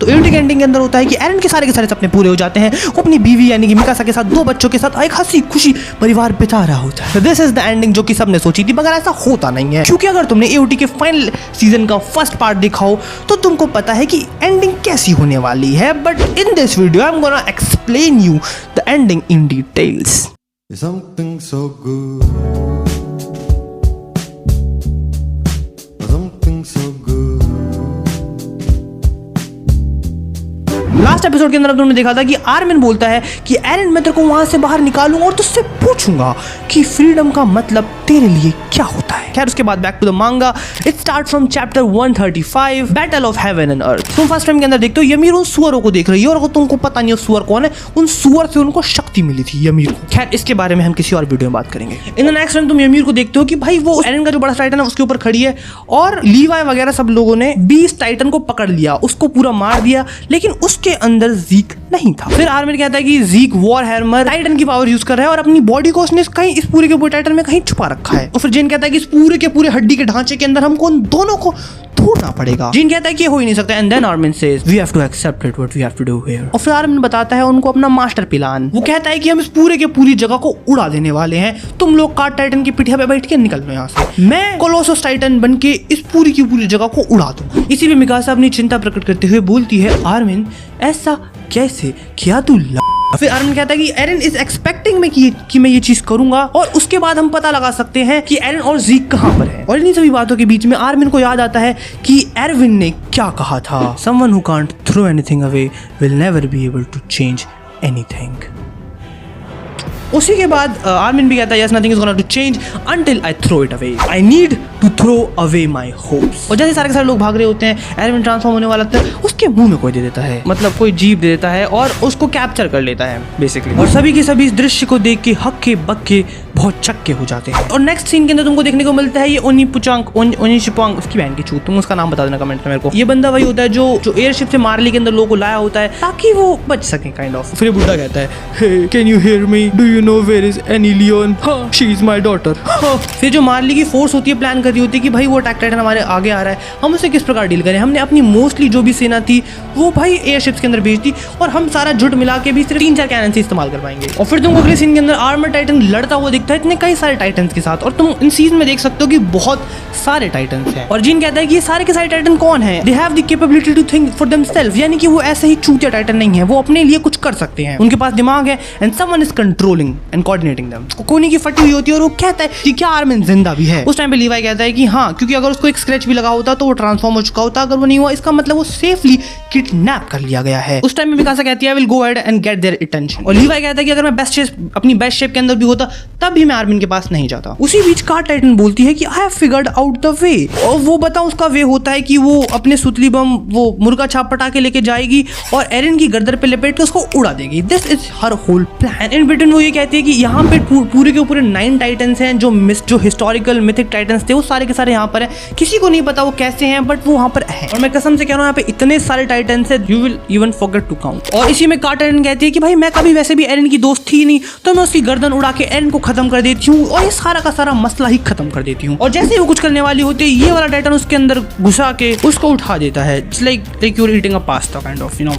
तो एओटी के एंडिंग के अंदर होता है कि एरन के सारे सपने पूरे हो जाते हैं। वो अपनी बीवी यानी कि मिकासा के साथ 2 बच्चों के साथ एक हंसी खुशी परिवार बिता रहा होता है। दिस इज द एंडिंग जो कि सबने सोची थी, मगर ऐसा होता नहीं है, क्योंकि अगर तुमने एओटी के फाइनल सीजन का फर्स्ट पार्ट देखा हो तो तुमको पता है कि एंडिंग कैसी होने वाली है। But in this video I am gonna explain you the ending in details. Something so good, something so good. Last episode के अंदर तुमने देखा था कि आर्मिन बोलता है कि एरन मैं तेरे को वहां से बाहर निकालूंगा और तुझसे पूछूंगा कि फ्रीडम का मतलब तेरे लिए क्या होता है। खैर उसके बाद back to the manga, it start from chapter 135 battle of heaven and earth. तुम फर्स्ट टाइम के अंदर देखते हो यमीर उन सुअरों को देख रही है, और अगर तुमको पता नहीं है सुअर कौन है, उन सुअर से उनको शक्ति मिली थी यमीर को। खैर इसके बारे में हम किसी और वीडियो में बात करेंगे। इन द नेक्स्ट टाइम तुम यमीर को देखते हो कि भाई वो एरन का जो बड़ा टाइटन है उसके ऊपर खड़ी है, और लीवाई वगैरह सब लोगों ने 20 टाइटन को पकड़ लिया, उसको पूरा मार दिया, लेकिन उसके अंदर ज़ीक नहीं था। फिर आर्मिन कहता है कि ज़ीक वॉर हैमर टाइटन की पावर यूज कर रहा है और अपनी बॉडी को उसने कहीं इस पूरे के पूरे टाइटन में कहीं छुपा रखा है। और फिर जिन कहता है कि इस पूरे के पूरे हड्डी के ढांचे के अंदर हमको उन दोनों को ढूंढना पड़ेगा। जिन कहता है कि हो ही नहीं सकता, and then Armin says we have to accept it what we have to do here. और फिर आर्मिन बताता है उनको अपना मास्टर प्लान। वो कहता है कि हम इस पूरे के पूरी जगह को उड़ा देने वाले हैं, तुम लोग कार्ड टाइटन की पिठिया पे बैठ के निकल लो यहाँ से, मैं कोलोसस टाइटन बन के इस पूरी की पूरी जगह को उड़ा दूं। इसी पे मिकासा अपनी चिंता प्रकट करते हुए बोलती है आर्मिन ऐसा कैसे, क्या तू फिर आर्मिन कहता है कि एरन इज एक्सपेक्टिंग में कि मैं ये चीज करूंगा, और उसके बाद हम पता लगा सकते हैं कि एरन और ज़ीक कहां पर है। और इन्हीं सभी बातों के बीच में आर्मिन को याद आता है कि एरविन ने क्या कहा था, someone who can't throw anything away will never be able to change anything. उसी के बाद आर्मिन भी कहता है yes nothing is gonna to change until I throw it away, I need to throw away my hopes. और जैसे सारे के सारे लोग भाग रहे होते हैं, एरविन ट्रांसफॉर्म होने वाला था, उसके मुंह में कोई दे देता है, मतलब कोई जीप दे देता है और उसको कैप्चर कर लेता है बेसिकली। और सभी के सभी इस दृश्य को देख के हक्के बक्के बहुत चक्के हो जाते हैं। और नेक्स्ट सीन के अंदर तुमको देखने को मिलता है ये ओनिशिपांग, उसकी बहन की चूत, तुम उसका नाम बता देना कमेंट में मेरे को। ये बंदा वही होता है जो एयरशिप से मार्ली के अंदर लोगों को लाया होता है ताकि वो बच सके काइंड ऑफ। फिर बुड्ढा कहता है hey can you hear me, do you know where is Annie Leon, she is my daughter. फिर जो मार्ली की फोर्स होती है प्लान कर रही होती है कि भाई वो अटैक टाइटन हमारे आगे आ रहा है, हम उसे किस प्रकार डील करें। हमने अपनी मोस्टली जो भी सेना थी वो भाई एयरशिप्स के अंदर भेज दी, और हम सारा जुट मिला के भी सिर्फ 3-4 कैनन से इस्तेमाल कर पाएंगे। और फिर तुमको अगले सीन के अंदर आर्मर टाइटन लड़ता हुआ दिखता है इतने कई सारे टाइटन्स के साथ, और तुम इन सीजन में देख सकते हो कि बहुत सारे टाइटन्स हैं। और जिन कहता है कि ये सारे के सारे टाइटन कौन है, they have the capability to think for themselves, यानी कि वो ऐसे ही चूतिया टाइटन नहीं है, वो अपने लिए कुछ कर सकते हैं, उनके पास दिमाग है, and someone is controlling and coordinating them. कोनी की फटी हुई होती है और वो कहता है कि क्या आर्मिन जिंदा भी है। उस टाइम पे लीवाई कहता है कि हाँ, क्योंकि अगर उसको एक स्क्रैच भी लगा होता तो वो ट्रांसफॉर्म हो चुका होता, अगर वो नहीं हुआ इसका मतलब वो सेफली किडनैप कर लिया गया है। उस टाइम में मिकासा कहती है I will go ahead and get their attention. और लीवाई कहता है कि अगर मैं अपनी बेस्ट शेप के अंदर भी होता तब भी मैं आर्मिन के पास नहीं जाता। उसी बीच कार्ड टाइटन बोलती है कि I have figured out the way, और वो बताओ उसका वे होता है कि वो अपने सुतली बम वो मुर्गा छाप पटाके लेके जाएगी और एरन की गर्दन पे लपेट के उसको उड़ा देगी। This is her whole plan. In between वो ये कहती है कि यहाँ पे पूरे के पूरे 9 टाइटन्स हैं जो हिस्टोरिकल मिथिक टाइटन्स थे, वो सारे के सारे यहाँ पर हैं। किसी को नहीं पता वो कैसे हैं, बट वो वहाँ पर हैं। और मैं कसम से कह रहा हूँ यहाँ पे इतने सारे टाइटन्स हैं, you will even forget to count. और इसी में कार्ड टाइटन कहती है कि भाई मैं कभी वैसे भी एरन की दोस्त थी नहीं, तो मैं उसकी गर्दन उड़ा के एरन को खत्म कर देती हूँ और ये सारा का सारा मसला ही खत्म कर देती हूँ। और जैसे वो कुछ करने वाली होती है, ये वाला टाइटन उसके अंदर घुसा के उसको उठा देता है, it's like you are eating a pasta kind of, you know.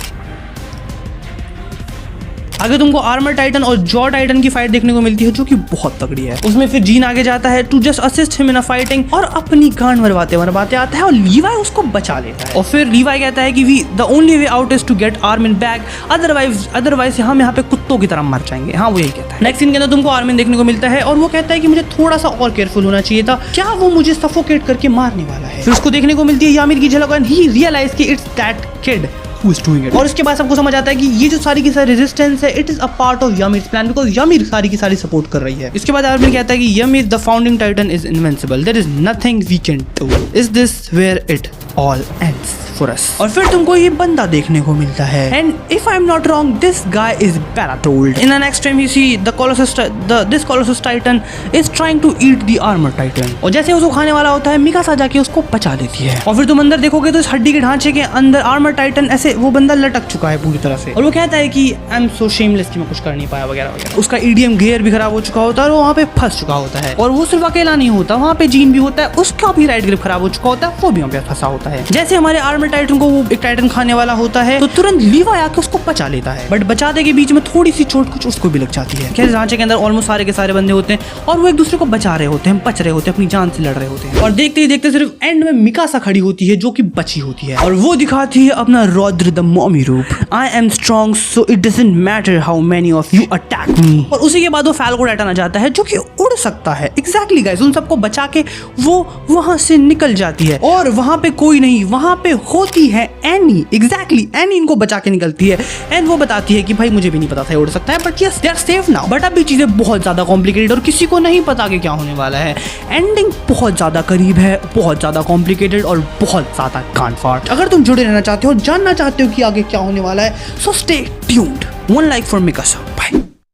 आगे तुमको आर्मर टाइटन और जॉ टाइटन की फाइट देखने को मिलती है जो कि बहुत तगड़ी है। उसमें फिर जीन आगे जाता है to just assist him in a fighting, और अपनी गांड मरवाते आता है और लीवाई उसको बचा लेता है। और फिर लीवाई कहता है कि we the only way out is to get Armin back, otherwise हम यहाँ पे कुत्तों की तरह मर जाएंगे। हाँ वो यही कहता है। नेक्स्ट सीन के अंदर तुमको आर्मिन देखने को मिलता है और वो कहता है कि मुझे थोड़ा सा और केयरफुल होना चाहिए था, क्या वो मुझे सफोकेट करके मारने वाला है। फिर उसको देखने को मिलती है यामिर की झलक, एंड ही रियलाइज कि it's that kid who is doing it। और इसके बाद सबको समझ आता है कि ये जो सारी की सारी रेजिस्टेंस है, it is a part of Ymir's plan, because Ymir सारी की सारी सपोर्ट कर रही है। इसके बाद आर्मिन कहता है कि Ymir the founding titan is invincible, there is nothing we can do, is this where it all ends for us. और फिर तुमको ये बंदा देखने को मिलता है, and if I am not wrong this guy is foretold. In the next time we see this colossus titan is trying to eat the armour titan, और जैसे उसको खाने वाला होता है मिकासा जाके उसको बचा लेती है। और फिर तुम अंदर देखोगे तो इस हड्डी के ढांचे के अंदर आर्मर टाइटन ऐसे वो बंदा लटक चुका है पूरी तरह से, और वो कहता है कि आई एम सो शेमलेस कि मैं कुछ कर नहीं पाया वगैरह वगैरह। उसका ईडीएम गियर भी खराब हो चुका होता है और वो वहाँ पे फंस चुका होता है। और वो सिर्फ अकेला नहीं होता, वहाँ पे जीन भी होता है, उसका भी राइट ग्रिप खराब हो चुका होता है, वो भी वहाँ पे फंसा होता है। जैसे हमारे आर्मर टाइटन को वो एक टाइटन खाने वाला होता है, तो तुरंत लीवाई आके उसको बचा लेता है, बट बचाने के बीच में थोड़ी सी चोट कुछ उसको भी लग जाती है। खैर सांचे के अंदर ऑलमोस्ट सारे के सारे बंदे होते हैं और वो एक दूसरे को बचा रहे होते हैं, बच रहे होते हैं, अपनी जान से लड़ रहे होते हैं। और देखते ही देखते सिर्फ एंड में मिकासा खड़ी होती है जो कि बची होती है और वो दिखाती है अपना रौद्र द मॉमी रूप। I am strong so it doesn't matter how many of you attack मी। और उसी के बाद वो फैल्को टाइटन आ जाता है जो कि उड़ सकता है। एग्जैक्टली गाइस, उन सबको बचा के वो वहां से निकल जाती है और वहां पे कोई नहीं, वहां पे होती है एनी। एग्जैक्टली एनी इनको बचा के निकलती है एंड वो बताती है कि भाई मुझे भी नहीं पता था उड़ सकता है, but yes they are safe now. But अभी चीजें बहुत ज्यादा कॉम्प्लिकेटेड और किसी को नहीं पता कि क्या होने वाला है। एंडिंग बहुत ज्यादा करीब है, बहुत ज्यादा कॉम्प्लिकेटेड और बहुत ज्यादा कांड-फाड़। अगर तुम जुड़े रहना चाहते हो, जानना चाहते हो कि आगे क्या होने वाला है, so stay tuned. One like for Mikasa.